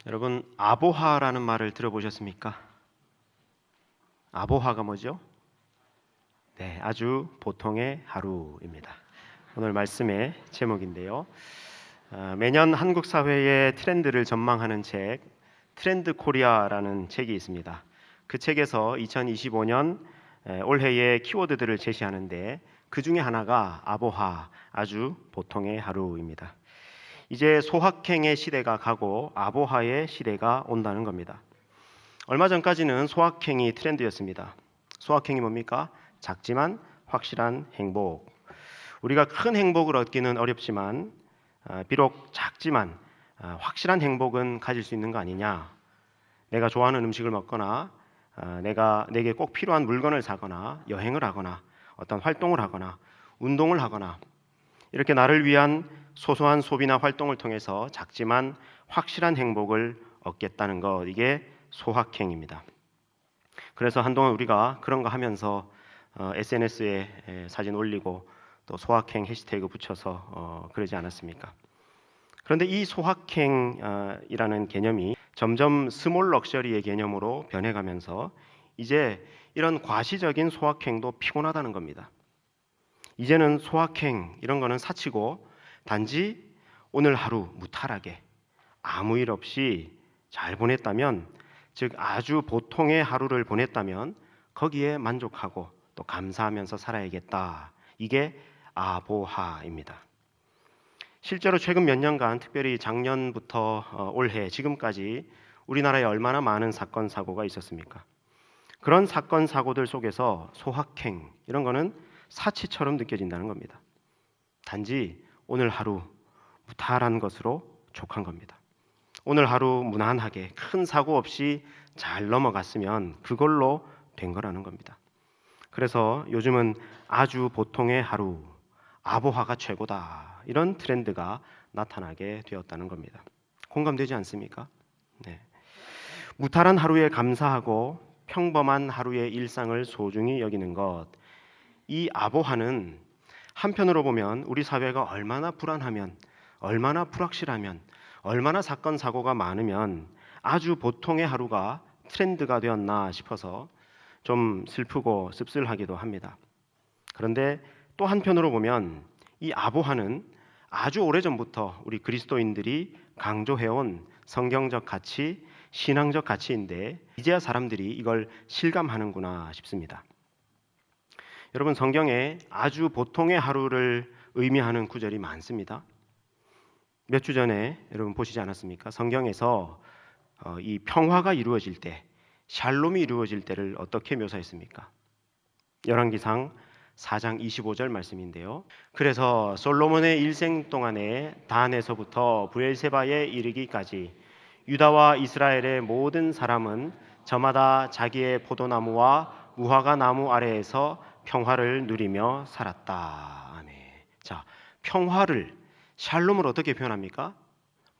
여러분, 아보하라는 말을 들어보셨습니까? 아보하가 뭐죠? 네, 아주 보통의 하루입니다. 오늘 말씀의 제목인데요. 매년 한국 사회의 트렌드를 전망하는 책, 트렌드 코리아라는 책이 있습니다. 그 책에서 2025년 올해의 키워드들을 제시하는데 그 중에 하나가 아보하, 아주 보통의 하루입니다. 이제 소확행의 시대가 가고 아보하의 시대가 온다는 겁니다. 얼마 전까지는 소확행이 트렌드였습니다. 소확행이 뭡니까? 작지만 확실한 행복. 우리가 큰 행복을 얻기는 어렵지만 비록 작지만 확실한 행복은 가질 수 있는 거 아니냐. 내가 좋아하는 음식을 먹거나 내게 꼭 필요한 물건을 사거나 여행을 하거나 어떤 활동을 하거나 운동을 하거나 이렇게 나를 위한 소소한 소비나 활동을 통해서 작지만 확실한 행복을 얻겠다는 것, 이게 소확행입니다. 그래서 한동안 우리가 그런 거 하면서 SNS에 사진 올리고 또 소확행 해시태그 붙여서 그러지 않았습니까? 그런데 이 소확행이라는 개념이 점점 스몰 럭셔리의 개념으로 변해가면서 이제 이런 과시적인 소확행도 피곤하다는 겁니다. 이제는 소확행 이런 거는 사치고 단지 오늘 하루 무탈하게 아무 일 없이 잘 보냈다면, 즉 아주 보통의 하루를 보냈다면 거기에 만족하고 또 감사하면서 살아야겠다. 이게 아보하입니다. 실제로 최근 몇 년간, 특별히 작년부터 올해 지금까지 우리나라에 얼마나 많은 사건 사고가 있었습니까? 그런 사건 사고들 속에서 소확행 이런 거는 사치처럼 느껴진다는 겁니다. 단지 오늘 하루 무탈한 것으로 족한 겁니다. 오늘 하루 무난하게 큰 사고 없이 잘 넘어갔으면 그걸로 된 거라는 겁니다. 그래서 요즘은 아주 보통의 하루, 아보하가 최고다, 이런 트렌드가 나타나게 되었다는 겁니다. 공감되지 않습니까? 네. 무탈한 하루에 감사하고 평범한 하루의 일상을 소중히 여기는 것, 이 아보하는 한편으로 보면 우리 사회가 얼마나 불안하면, 얼마나 불확실하면, 얼마나 사건 사고가 많으면 아주 보통의 하루가 트렌드가 되었나 싶어서 좀 슬프고 씁쓸하기도 합니다. 그런데 또 한편으로 보면 이 아보하는 아주 오래전부터 우리 그리스도인들이 강조해온 성경적 가치, 신앙적 가치인데 이제야 사람들이 이걸 실감하는구나 싶습니다. 여러분, 성경에 아주 보통의 하루를 의미하는 구절이 많습니다. 몇 주 전에 여러분 보시지 않았습니까? 성경에서 이 평화가 이루어질 때, 샬롬이 이루어질 때를 어떻게 묘사했습니까? 열왕기상 4장 25절 말씀인데요. 그래서 솔로몬의 일생 동안에 단에서부터 브엘세바에 이르기까지 유다와 이스라엘의 모든 사람은 저마다 자기의 포도나무와 무화과 나무 아래에서 평화를 누리며 살았다. 아멘. 자, 평화를, 샬롬을 어떻게 표현합니까?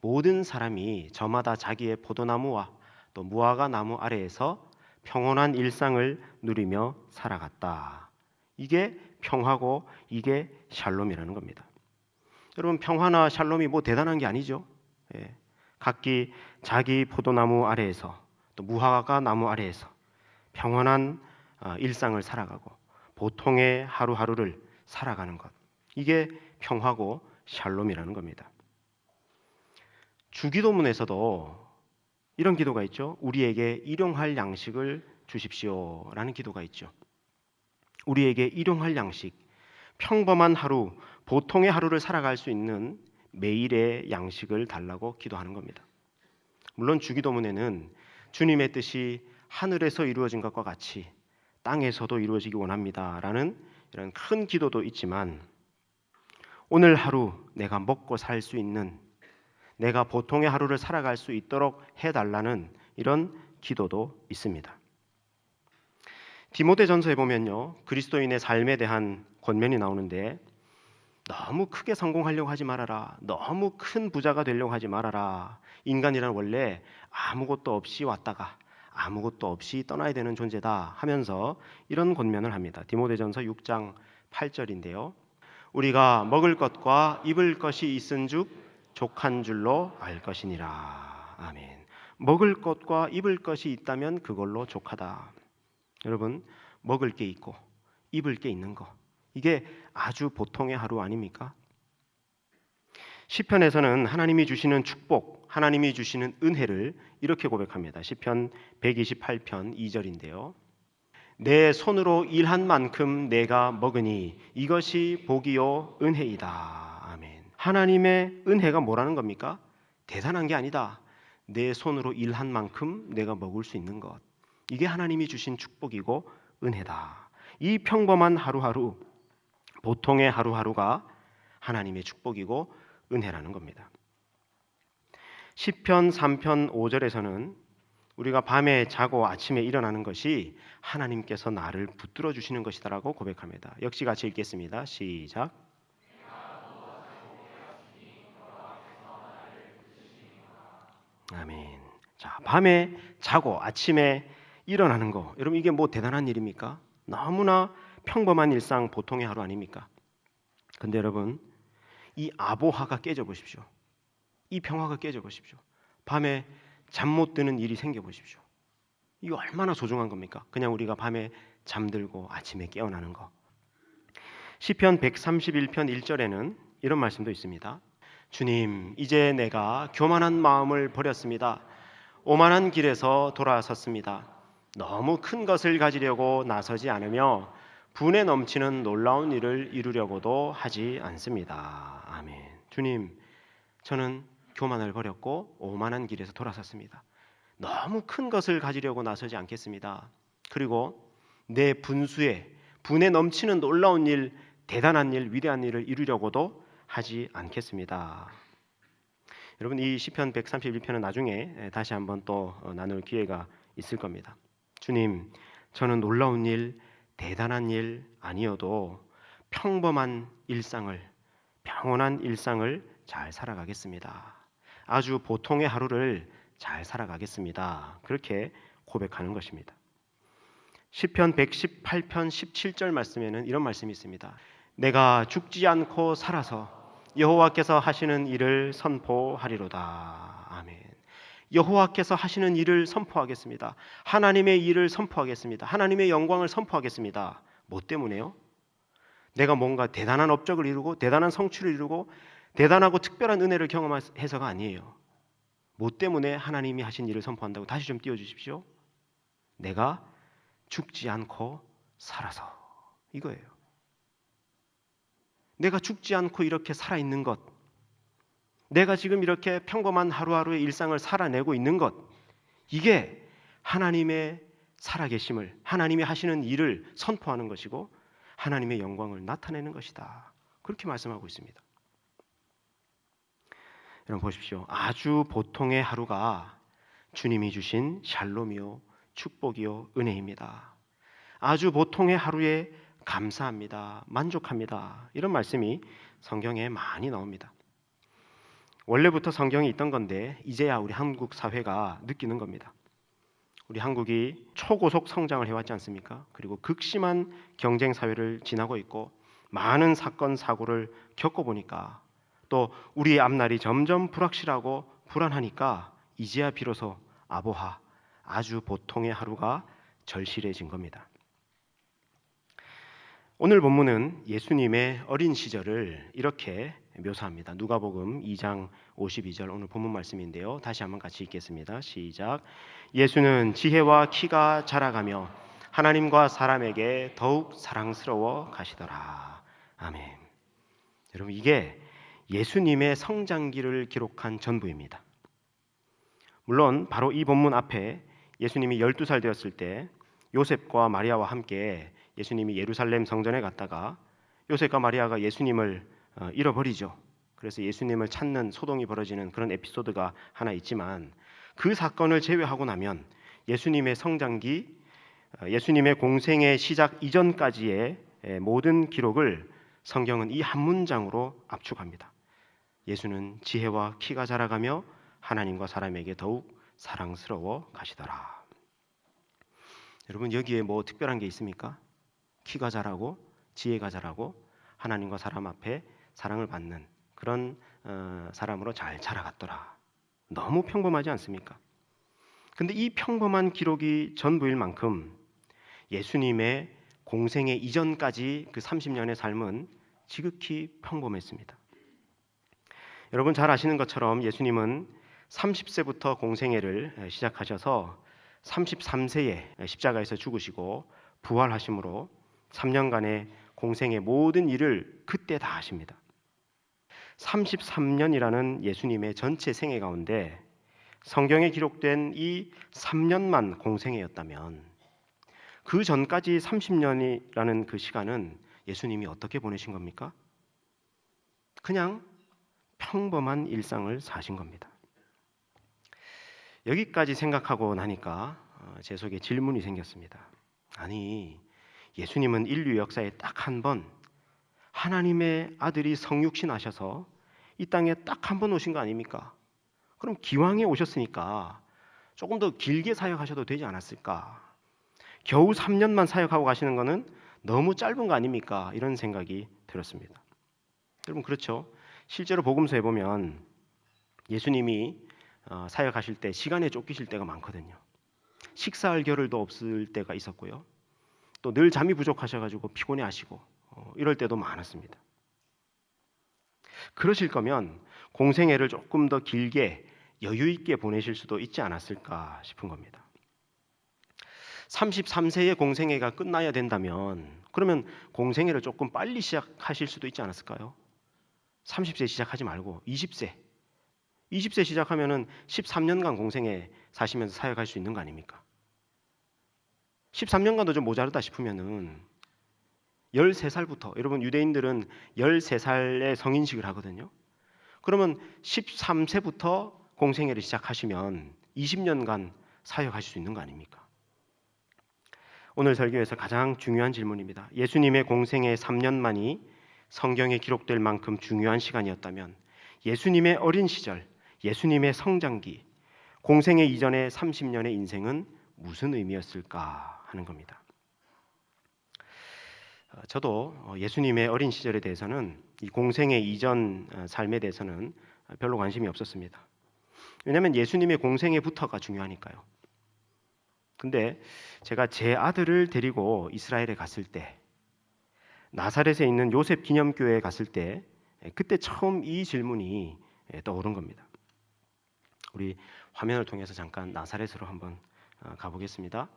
모든 사람이 저마다 자기의 포도나무와 또 무화과 나무 아래에서 평온한 일상을 누리며 살아갔다. 이게 평화고 이게 샬롬이라는 겁니다. 여러분, 평화나 샬롬이 뭐 대단한 게 아니죠. 예. 각기 자기 포도나무 아래에서 또 무화과 나무 아래에서 평온한 일상을 살아가고 보통의 하루하루를 살아가는 것, 이게 평화고 샬롬이라는 겁니다. 주기도문에서도 이런 기도가 있죠. 우리에게 일용할 양식을 주십시오라는 기도가 있죠. 우리에게 일용할 양식, 평범한 하루, 보통의 하루를 살아갈 수 있는 매일의 양식을 달라고 기도하는 겁니다. 물론 주기도문에는 주님의 뜻이 하늘에서 이루어진 것과 같이 땅에서도 이루어지기 원합니다라는 이런 큰 기도도 있지만, 오늘 하루 내가 먹고 살 수 있는, 내가 보통의 하루를 살아갈 수 있도록 해달라는 이런 기도도 있습니다. 디모데전서에 보면요, 그리스도인의 삶에 대한 권면이 나오는데 너무 크게 성공하려고 하지 말아라, 너무 큰 부자가 되려고 하지 말아라, 인간이란 원래 아무것도 없이 왔다가 아무것도 없이 떠나야 되는 존재다 하면서 이런 권면을 합니다. 디모데전서 6장 8절인데요. 우리가 먹을 것과 입을 것이 있은즉 족한 줄로 알 것이니라. 아멘. 먹을 것과 입을 것이 있다면 그걸로 족하다. 여러분, 먹을 게 있고 입을 게 있는 거, 이게 아주 보통의 하루 아닙니까? 시편에서는 하나님이 주시는 축복, 하나님이 주시는 은혜를 이렇게 고백합니다. 시편 128편 2절인데요. 내 손으로 일한 만큼 내가 먹으니 이것이 복이요 은혜이다. 아멘. 하나님의 은혜가 뭐라는 겁니까? 대단한 게 아니다. 내 손으로 일한 만큼 내가 먹을 수 있는 것. 이게 하나님이 주신 축복이고 은혜다. 이 평범한 하루하루, 보통의 하루하루가 하나님의 축복이고 은혜라는 겁니다. 시편 3편 5절에서는 우리가 밤에 자고 아침에 일어나는 것이 하나님께서 나를 붙들어 주시는 것이다라고 고백합니다. 역시 같이 읽겠습니다. 시작. 아멘. 자, 밤에 자고 아침에 일어나는 거, 여러분 이게 뭐 대단한 일입니까? 너무나 평범한 일상, 보통의 하루 아닙니까? 근데 여러분, 이 아보하가 깨져 보십시오. 이 평화가 깨져 보십시오. 밤에 잠 못 드는 일이 생겨 보십시오. 이거 얼마나 소중한 겁니까? 그냥 우리가 밤에 잠들고 아침에 깨어나는 거. 시편 131편 1절에는 이런 말씀도 있습니다. 주님, 이제 내가 교만한 마음을 버렸습니다. 오만한 길에서 돌아섰습니다. 너무 큰 것을 가지려고 나서지 않으며 분에 넘치는 놀라운 일을 이루려고도 하지 않습니다. 아멘. 주님, 저는 교만을 버렸고 오만한 길에서 돌아섰습니다. 너무 큰 것을 가지려고 나서지 않겠습니다. 그리고 내 분에 넘치는 놀라운 일, 대단한 일, 위대한 일을 이루려고도 하지 않겠습니다. 여러분, 이 시편 131편은 나중에 다시 한번 또 나눌 기회가 있을 겁니다. 주님, 저는 놀라운 일, 대단한 일 아니어도 평범한 일상을, 평온한 일상을 잘 살아가겠습니다. 아주 보통의 하루를 잘 살아가겠습니다. 그렇게 고백하는 것입니다. 시편 118편 17절 말씀에는 이런 말씀이 있습니다. 내가 죽지 않고 살아서 여호와께서 하시는 일을 선포하리로다. 아멘. 여호와께서 하시는 일을 선포하겠습니다. 하나님의 일을 선포하겠습니다. 하나님의 영광을 선포하겠습니다. 뭐 때문에요? 내가 뭔가 대단한 업적을 이루고 대단한 성취를 이루고 대단하고 특별한 은혜를 경험해서가 아니에요. 뭐 때문에 하나님이 하신 일을 선포한다고? 다시 좀 띄워주십시오. 내가 죽지 않고 살아서, 이거예요. 내가 죽지 않고 이렇게 살아있는 것, 내가 지금 이렇게 평범한 하루하루의 일상을 살아내고 있는 것, 이게 하나님의 살아계심을, 하나님이 하시는 일을 선포하는 것이고 하나님의 영광을 나타내는 것이다. 그렇게 말씀하고 있습니다. 여러분 보십시오. 아주 보통의 하루가 주님이 주신 샬롬이요, 축복이요, 은혜입니다. 아주 보통의 하루에 감사합니다, 만족합니다. 이런 말씀이 성경에 많이 나옵니다. 원래부터 성경에 있던 건데 이제야 우리 한국 사회가 느끼는 겁니다. 우리 한국이 초고속 성장을 해왔지 않습니까? 그리고 극심한 경쟁 사회를 지나고 있고 많은 사건 사고를 겪어보니까 또 우리의 앞날이 점점 불확실하고 불안하니까 이제야 비로소 아보하, 아주 보통의 하루가 절실해진 겁니다. 오늘 본문은 예수님의 어린 시절을 이렇게 묘사합니다. 누가복음 2장 52절 오늘 본문 말씀인데요. 다시 한번 같이 읽겠습니다. 시작. 예수는 지혜와 키가 자라가며 하나님과 사람에게 더욱 사랑스러워 가시더라. 아멘. 여러분, 이게 예수님의 성장기를 기록한 전부입니다. 물론 바로 이 본문 앞에 예수님이 12살 되었을 때 요셉과 마리아와 함께 예수님이 예루살렘 성전에 갔다가 요셉과 마리아가 예수님을 잃어버리죠. 그래서 예수님을 찾는 소동이 벌어지는 그런 에피소드가 하나 있지만 그 사건을 제외하고 나면 예수님의 성장기, 예수님의 공생의 시작 이전까지의 모든 기록을 성경은 이 한 문장으로 압축합니다. 예수는 지혜와 키가 자라가며 하나님과 사람에게 더욱 사랑스러워 가시더라. 여러분, 여기에 뭐 특별한 게 있습니까? 키가 자라고 지혜가 자라고 하나님과 사람 앞에 사랑을 받는 그런 사람으로 잘 자라갔더라. 너무 평범하지 않습니까? 근데 이 평범한 기록이 전부일 만큼 예수님의 공생애 이전까지 그 30년의 삶은 지극히 평범했습니다. 여러분 잘 아시는 것처럼 예수님은 30세부터 공생애를 시작하셔서 33세에 십자가에서 죽으시고 부활하심으로 3년간의 공생의 모든 일을 그때 다 하십니다. 33년이라는 예수님의 전체 생애 가운데 성경에 기록된 이 3년만 공생애였다면 그 전까지 30년이라는 그 시간은 예수님이 어떻게 보내신 겁니까? 그냥 평범한 일상을 사신 겁니다. 여기까지 생각하고 나니까 제 속에 질문이 생겼습니다. 아니, 예수님은 인류 역사에 딱 한 번 하나님의 아들이 성육신 하셔서 이 땅에 딱 한 번 오신 거 아닙니까? 그럼 기왕에 오셨으니까 조금 더 길게 사역하셔도 되지 않았을까? 겨우 3년만 사역하고 가시는 거는 너무 짧은 거 아닙니까? 이런 생각이 들었습니다. 여러분 그렇죠? 실제로 복음서에 보면 예수님이 사역하실 때 시간에 쫓기실 때가 많거든요. 식사할 겨를도 없을 때가 있었고요. 또 늘 잠이 부족하셔가지고 피곤해하시고 이럴 때도 많았습니다. 그러실 거면 공생애를 조금 더 길게 여유 있게 보내실 수도 있지 않았을까 싶은 겁니다. 33세의 공생애가 끝나야 된다면 그러면 공생애를 조금 빨리 시작하실 수도 있지 않았을까요? 30세 시작하지 말고 20세 시작하면은 13년간 공생애 사시면서 사역할 수 있는 거 아닙니까? 13년간도 좀 모자르다 싶으면은 13살부터 여러분 유대인들은 13살에 성인식을 하거든요. 그러면 13세부터 공생애를 시작하시면 20년간 사역하실 수 있는 거 아닙니까? 오늘 설교에서 가장 중요한 질문입니다. 예수님의 공생애 3년만이 성경에 기록될 만큼 중요한 시간이었다면 예수님의 어린 시절, 예수님의 성장기, 공생애 이전의 30년의 인생은 무슨 의미였을까 하는 겁니다. 저도 예수님의 어린 시절에 대해서는 이 공생애 이전 삶에 대해서는 별로 관심이 없었습니다. 왜냐하면 예수님의 공생애부터가 중요하니까요. 근데 제가 제 아들을 데리고 이스라엘에 갔을 때 나사렛에 있는 요셉 기념교회에 갔을 때 그때 처음 이 질문이 떠오른 겁니다. 우리 화면을 통해서 잠깐 나사렛으로 한번 가보겠습니다.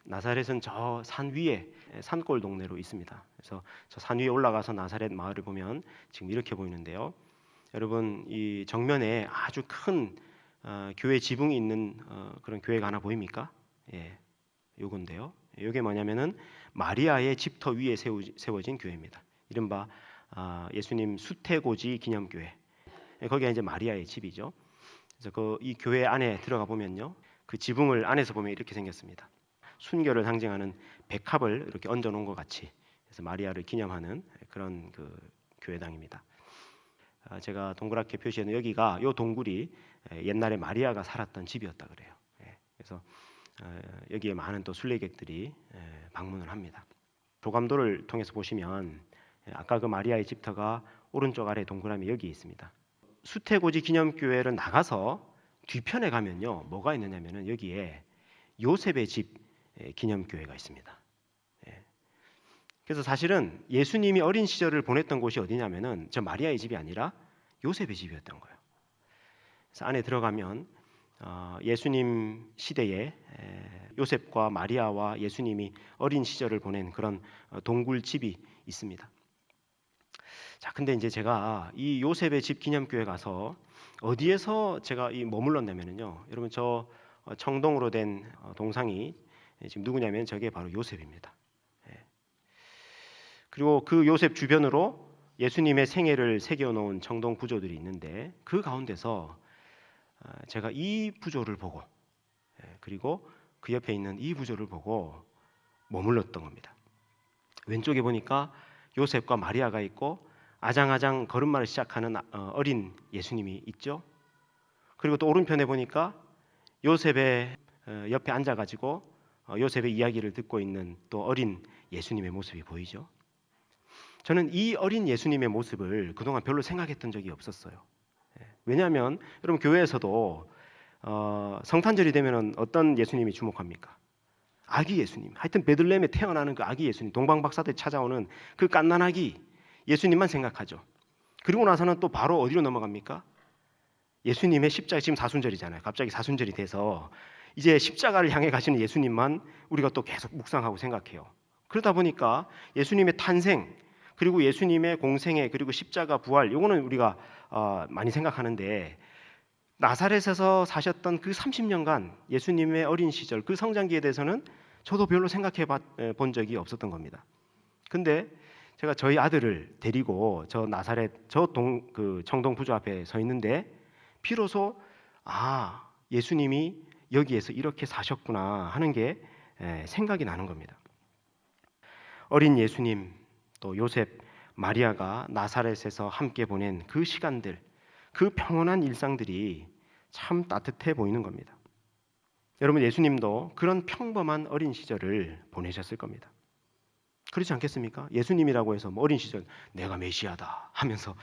나사렛은 저 산 위에 산골 동네로 있습니다. 그래서 저 산 위에 올라가서 나사렛 마을을 보면 지금 이렇게 보이는데요. 여러분 이 정면에 아주 큰 교회 지붕이 있는 그런 교회가 하나 보입니까? 요건데요. 이게 뭐냐면은 마리아의 집터 위에 세워진 교회입니다. 이른바 예수님 수태고지 기념교회. 거기가 이제 마리아의 집이죠. 그래서 이 교회 안에 들어가 보면요, 그 지붕을 안에서 보면 이렇게 생겼습니다. 순결을 상징하는 백합을 이렇게 얹어 놓은 것 같이, 그래서 마리아를 기념하는 그런 그 교회당입니다. 제가 동그랗게 표시한 여기가 요 동굴이 옛날에 마리아가 살았던 집이었다 그래요. 그래서 여기에 많은 또 순례객들이 방문을 합니다. 조감도를 통해서 보시면 아까 그 마리아의 집터가 오른쪽 아래 동그라미 여기 있습니다. 수태고지 기념교회를 나가서 뒤편에 가면요, 뭐가 있느냐면은 여기에 요셉의 집 기념교회가 있습니다. 그래서 사실은 예수님이 어린 시절을 보냈던 곳이 어디냐면은 저 마리아의 집이 아니라 요셉의 집이었던 거예요. 그래서 안에 들어가면 예수님 시대에 요셉과 마리아와 예수님이 어린 시절을 보낸 그런 동굴 집이 있습니다. 자, 근데 이제 제가 이 요셉의 집 기념교회 가서 어디에서 제가 머물렀냐면요, 여러분 저 청동으로 된 동상이 지금 누구냐면 저게 바로 요셉입니다. 그리고 그 요셉 주변으로 예수님의 생애를 새겨놓은 청동 부조들이 있는데 그 가운데서 제가 이 부조를 보고 그리고 그 옆에 있는 이 부조를 보고 머물렀던 겁니다. 왼쪽에 보니까 요셉과 마리아가 있고 아장아장 걸음마를 시작하는 어린 예수님이 있죠. 그리고 또 오른편에 보니까 요셉의 옆에 앉아가지고 요셉의 이야기를 듣고 있는 또 어린 예수님의 모습이 보이죠. 저는 이 어린 예수님의 모습을 그동안 별로 생각했던 적이 없었어요. 왜냐하면 여러분 교회에서도 성탄절이 되면은 어떤 예수님이 주목합니까? 아기 예수님. 하여튼 베들레헴에 태어나는 그 아기 예수님, 동방박사들 찾아오는 그 갓난 아기 예수님만 생각하죠. 그리고 나서는 또 바로 어디로 넘어갑니까? 예수님의 십자가, 지금 사순절이잖아요. 갑자기 사순절이 돼서 이제 십자가를 향해 가시는 예수님만 우리가 또 계속 묵상하고 생각해요. 그러다 보니까 예수님의 탄생, 그리고 예수님의 공생애, 그리고 십자가 부활, 요거는 우리가 많이 생각하는데, 나사렛에서 사셨던 그 30년간 예수님의 어린 시절, 그 성장기에 대해서는 저도 별로 생각해 본 적이 없었던 겁니다. 근데 제가 저희 아들을 데리고 저 나사렛 그 청동 부조 앞에 서 있는데 비로소 예수님이 여기에서 이렇게 사셨구나 하는 게 생각이 나는 겁니다. 어린 예수님, 또 요셉, 마리아가 나사렛에서 함께 보낸 그 시간들, 그 평온한 일상들이 참 따뜻해 보이는 겁니다. 여러분, 예수님도 그런 평범한 어린 시절을 보내셨을 겁니다. 그렇지 않겠습니까? 예수님이라고 해서 뭐 어린 시절 내가 메시아다 하면서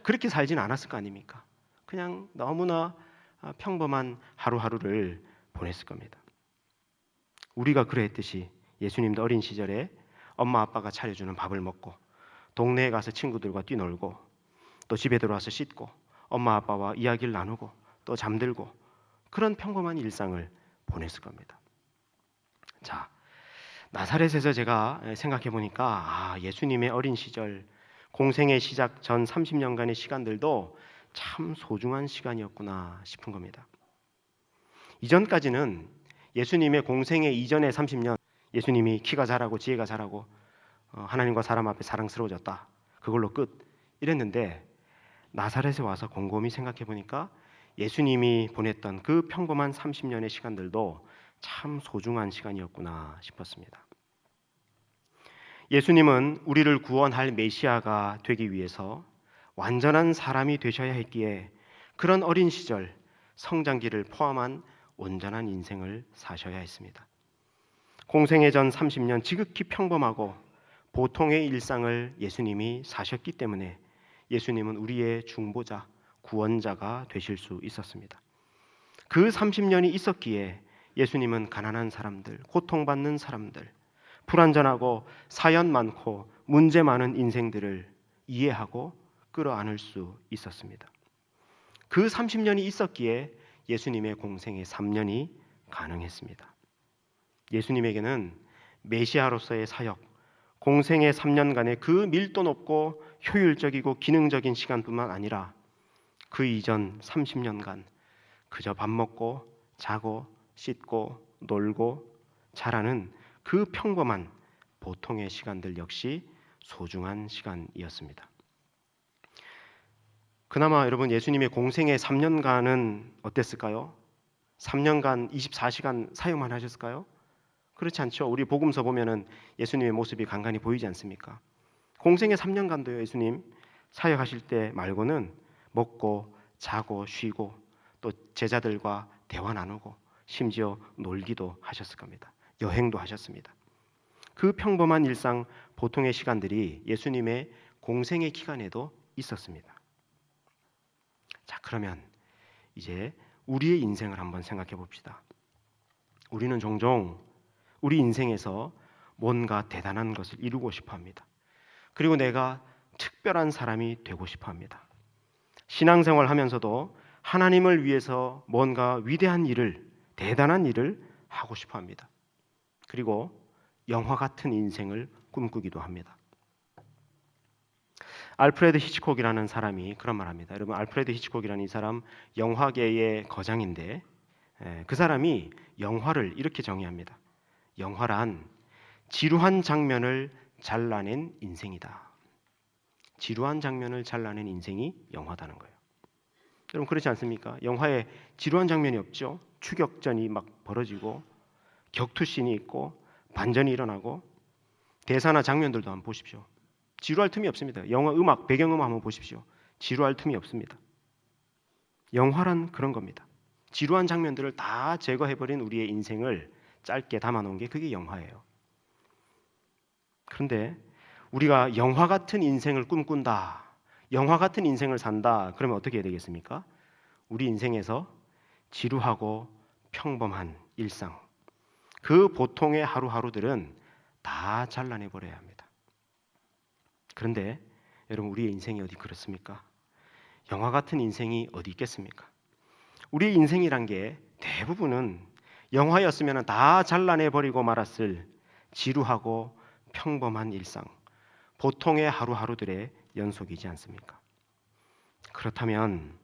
그렇게 살지는 않았을 거 아닙니까? 그냥 너무나 평범한 하루하루를 보냈을 겁니다. 우리가 그러했듯이 예수님도 어린 시절에 엄마 아빠가 차려주는 밥을 먹고 동네에 가서 친구들과 뛰놀고 또 집에 들어와서 씻고 엄마 아빠와 이야기를 나누고 또 잠들고 그런 평범한 일상을 보냈을 겁니다. 자, 나사렛에서 제가 생각해 보니까 예수님의 어린 시절, 공생의 시작 전 30년간의 시간들도 참 소중한 시간이었구나 싶은 겁니다. 이전까지는 예수님의 공생의 이전의 30년, 예수님이 키가 자라고 지혜가 자라고 하나님과 사람 앞에 사랑스러워졌다, 그걸로 끝 이랬는데, 나사렛에 와서 곰곰이 생각해 보니까 예수님이 보냈던 그 평범한 30년의 시간들도 참 소중한 시간이었구나 싶었습니다. 예수님은 우리를 구원할 메시아가 되기 위해서 완전한 사람이 되셔야 했기에 그런 어린 시절, 성장기를 포함한 온전한 인생을 사셔야 했습니다. 공생애 전 30년 지극히 평범하고 보통의 일상을 예수님이 사셨기 때문에 예수님은 우리의 중보자, 구원자가 되실 수 있었습니다. 그 30년이 있었기에 예수님은 가난한 사람들, 고통받는 사람들, 불완전하고 사연 많고 문제 많은 인생들을 이해하고 끌어안을 수 있었습니다. 그 30년이 있었기에 예수님의 공생의 3년이 가능했습니다. 예수님에게는 메시아로서의 사역, 공생의 3년간의 그 밀도 높고 효율적이고 기능적인 시간뿐만 아니라 그 이전 30년간 그저 밥 먹고 자고 씻고 놀고 자라는 그 평범한 보통의 시간들 역시 소중한 시간이었습니다. 그나마 여러분, 예수님의 공생의 3년간은 어땠을까요? 3년간 24시간 사역만 하셨을까요? 그렇지 않죠. 우리 복음서 보면은 예수님의 모습이 간간히 보이지 않습니까? 공생의 3년간도요, 예수님 사역하실 때 말고는 먹고 자고 쉬고 또 제자들과 대화 나누고 심지어 놀기도 하셨을 겁니다. 여행도 하셨습니다. 그 평범한 일상, 보통의 시간들이 예수님의 공생의 기간에도 있었습니다. 자, 그러면 이제 우리의 인생을 한번 생각해 봅시다. 우리는 종종 우리 인생에서 뭔가 대단한 것을 이루고 싶어 합니다. 그리고 내가 특별한 사람이 되고 싶어 합니다. 신앙생활 하면서도 하나님을 위해서 뭔가 위대한 일을, 대단한 일을 하고 싶어 합니다. 그리고 영화 같은 인생을 꿈꾸기도 합니다. 알프레드 히치콕이라는 사람이 그런 말 합니다. 여러분, 알프레드 히치콕이라는 이 사람 영화계의 거장인데 그 사람이 영화를 이렇게 정의합니다. 영화란 지루한 장면을 잘라낸 인생이다. 지루한 장면을 잘라낸 인생이 영화다는 거예요. 여러분, 그렇지 않습니까? 영화에 지루한 장면이 없죠. 추격전이 막 벌어지고 격투씬이 있고 반전이 일어나고 대사나 장면들도 한번 보십시오. 지루할 틈이 없습니다. 영화 음악, 배경음악 한번 보십시오. 지루할 틈이 없습니다. 영화란 그런 겁니다. 지루한 장면들을 다 제거해버린 우리의 인생을 짧게 담아놓은 게 그게 영화예요. 그런데 우리가 영화 같은 인생을 꿈꾼다, 영화 같은 인생을 산다, 그러면 어떻게 해야 되겠습니까? 우리 인생에서 지루하고 평범한 일상, 그 보통의 하루하루들은 다 잘라내버려야 합니다. 그런데 여러분, 우리의 인생이 어디 그렇습니까? 영화 같은 인생이 어디 있겠습니까? 우리의 인생이란 게 대부분은 영화였으면 다 잘라내버리고 말았을 지루하고 평범한 일상, 보통의 하루하루들의 연속이지 않습니까? 그렇다면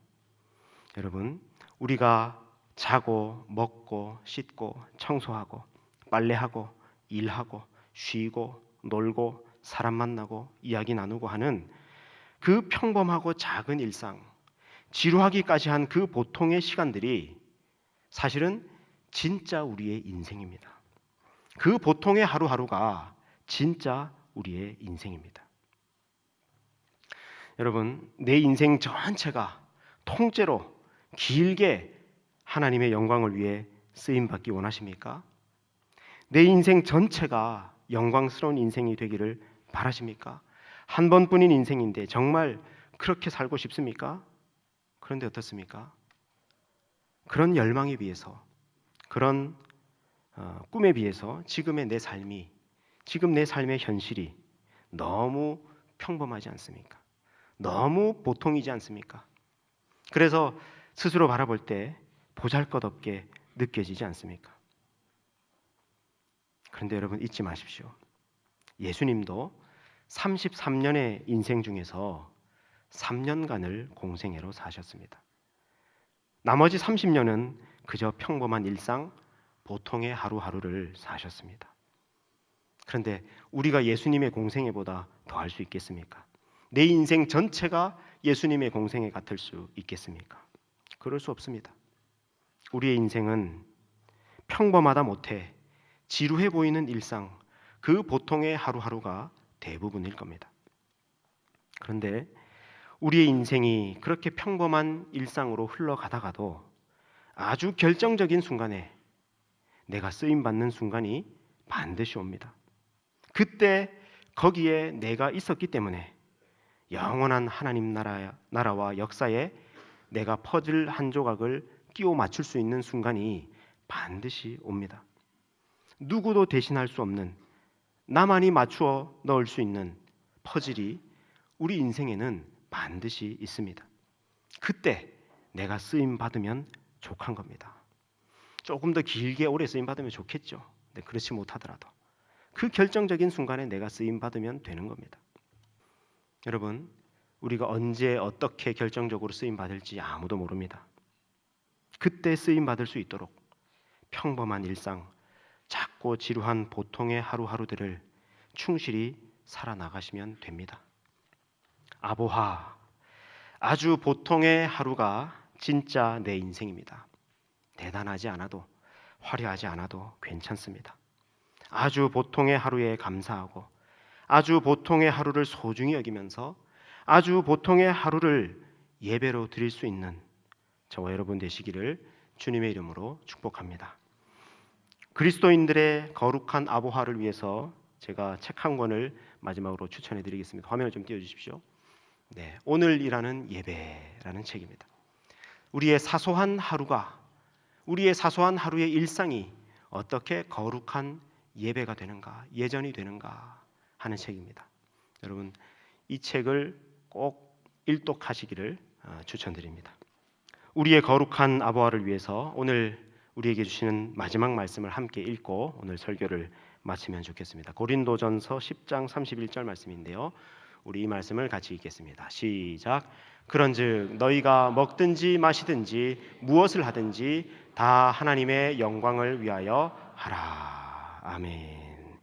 여러분, 우리가 자고 먹고 씻고 청소하고 빨래하고 일하고 쉬고 놀고 사람 만나고 이야기 나누고 하는 그 평범하고 작은 일상, 지루하기까지 한 그 보통의 시간들이 사실은 진짜 우리의 인생입니다. 그 보통의 하루하루가 진짜 우리의 인생입니다. 여러분, 내 인생 전체가 통째로 길게 하나님의 영광을 위해 쓰임받기 원하십니까? 내 인생 전체가 영광스러운 인생이 되기를 바라십니까? 한 번뿐인 인생인데 정말 그렇게 살고 싶습니까? 그런데 어떻습니까? 그런 열망에 비해서, 그런 꿈에 비해서 지금의 내 삶이, 지금 내 삶의 현실이 너무 평범하지 않습니까? 너무 보통이지 않습니까? 그래서 스스로 바라볼 때 보잘것없게 느껴지지 않습니까? 그런데 여러분, 잊지 마십시오. 예수님도 33년의 인생 중에서 3년간을 공생애로 사셨습니다. 나머지 30년은 그저 평범한 일상, 보통의 하루하루를 사셨습니다. 그런데 우리가 예수님의 공생애보다 더 할 수 있겠습니까? 내 인생 전체가 예수님의 공생애 같을 수 있겠습니까? 그럴 수 없습니다. 우리의 인생은 평범하다 못해 지루해 보이는 일상, 그 보통의 하루하루가 대부분일 겁니다. 그런데 우리의 인생이 그렇게 평범한 일상으로 흘러가다가도 아주 결정적인 순간에 내가 쓰임받는 순간이 반드시 옵니다. 그때 거기에 내가 있었기 때문에 영원한 하나님 나라와 역사에 내가 퍼즐 한 조각을 끼워 맞출 수 있는 순간이 반드시 옵니다. 누구도 대신할 수 없는, 나만이 맞추어 넣을 수 있는 퍼즐이 우리 인생에는 반드시 있습니다. 그때 내가 쓰임 받으면 족한 겁니다. 조금 더 길게 오래 쓰임 받으면 좋겠죠. 근데 그렇지 못하더라도 그 결정적인 순간에 내가 쓰임 받으면 되는 겁니다. 여러분, 우리가 언제 어떻게 결정적으로 쓰임 받을지 아무도 모릅니다. 그때 쓰임 받을 수 있도록 평범한 일상, 작고 지루한 보통의 하루하루들을 충실히 살아나가시면 됩니다. 아보하, 아주 보통의 하루가 진짜 내 인생입니다. 대단하지 않아도, 화려하지 않아도 괜찮습니다. 아주 보통의 하루에 감사하고, 아주 보통의 하루를 소중히 여기면서 아주 보통의 하루를 예배로 드릴 수 있는 저와 여러분 되시기를 주님의 이름으로 축복합니다. 그리스도인들의 거룩한 아보하를 위해서 제가 책 한 권을 마지막으로 추천해 드리겠습니다. 화면을 좀 띄워주십시오. 네, 오늘이라는 예배라는 책입니다. 우리의 사소한 하루가, 우리의 사소한 하루의 일상이 어떻게 거룩한 예배가 되는가, 예전이 되는가 하는 책입니다. 여러분, 이 책을 꼭 일독하시기를 추천드립니다. 우리의 거룩한 아보하를 위해서 오늘 우리에게 주시는 마지막 말씀을 함께 읽고 오늘 설교를 마치면 좋겠습니다. 고린도전서 10장 31절 말씀인데요. 우리 이 말씀을 같이 읽겠습니다. 시작. 그런즉 너희가 먹든지 마시든지 무엇을 하든지 다 하나님의 영광을 위하여 하라. 아멘.